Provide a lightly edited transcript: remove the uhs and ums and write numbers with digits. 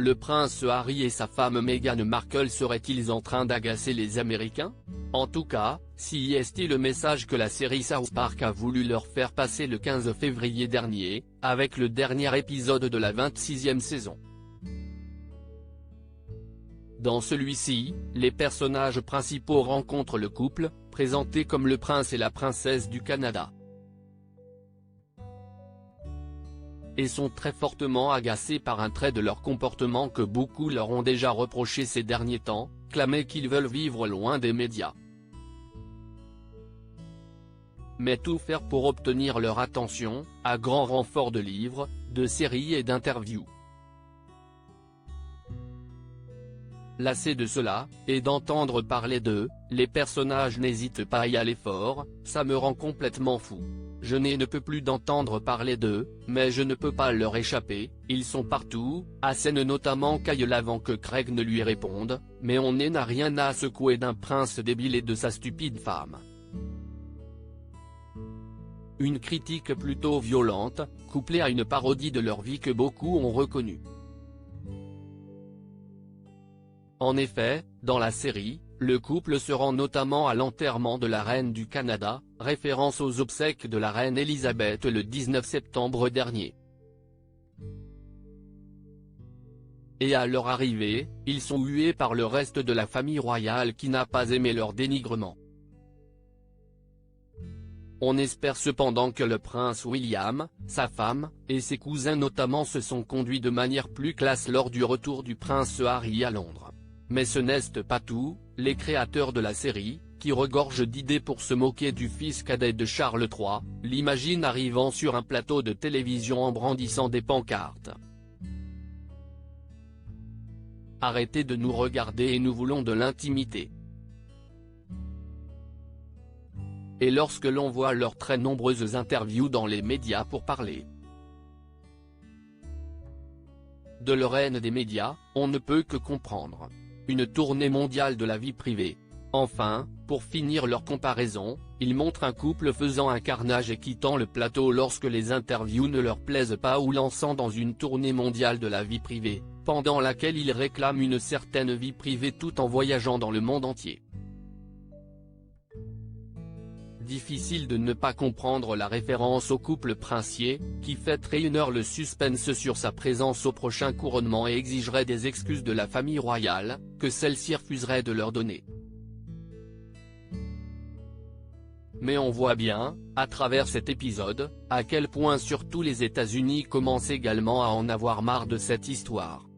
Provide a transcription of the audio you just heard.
Le prince Harry et sa femme Meghan Markle seraient-ils en train d'agacer les Américains? En tout cas, si est le message que la série South Park a voulu leur faire passer le 15 février dernier, avec le dernier épisode de la 26e saison. Dans celui-ci, les personnages principaux rencontrent le couple, présenté comme le prince et la princesse du Canada, et sont très fortement agacés par un trait de leur comportement que beaucoup leur ont déjà reproché ces derniers temps, clamé qu'ils veulent vivre loin des médias. Mais tout faire pour obtenir leur attention, à grand renfort de livres, de séries et d'interviews. Lassés de cela, et d'entendre parler d'eux, les personnages n'hésitent pas à y aller fort. Ça me rend complètement fou. Je ne peux plus d'entendre parler d'eux, mais je ne peux pas leur échapper, ils sont partout, assène notamment Kyle avant que Craig ne lui réponde, mais on n'a rien à secouer d'un prince débile et de sa stupide femme. Une critique plutôt violente, couplée à une parodie de leur vie que beaucoup ont reconnue. En effet, dans la série, le couple se rend notamment à l'enterrement de la reine du Canada, référence aux obsèques de la reine Elisabeth le 19 septembre dernier. Et à leur arrivée, ils sont hués par le reste de la famille royale qui n'a pas aimé leur dénigrement. On espère cependant que le prince William, sa femme, et ses cousins notamment se sont conduits de manière plus classe lors du retour du prince Harry à Londres. Mais ce n'est pas tout, les créateurs de la série, qui regorgent d'idées pour se moquer du fils cadet de Charles III, l'imaginent arrivant sur un plateau de télévision en brandissant des pancartes. Arrêtez de nous regarder et nous voulons de l'intimité. Et lorsque l'on voit leurs très nombreuses interviews dans les médias pour parler de leur haine des médias, on ne peut que comprendre. Une tournée mondiale de la vie privée. Enfin, pour finir leur comparaison, ils montrent un couple faisant un carnage et quittant le plateau lorsque les interviews ne leur plaisent pas ou lançant dans une tournée mondiale de la vie privée, pendant laquelle ils réclament une certaine vie privée tout en voyageant dans le monde entier. Difficile de ne pas comprendre la référence au couple princier, qui fait réunir le suspense sur sa présence au prochain couronnement et exigerait des excuses de la famille royale, que celle-ci refuserait de leur donner. Mais on voit bien, à travers cet épisode, à quel point surtout les États-Unis commencent également à en avoir marre de cette histoire.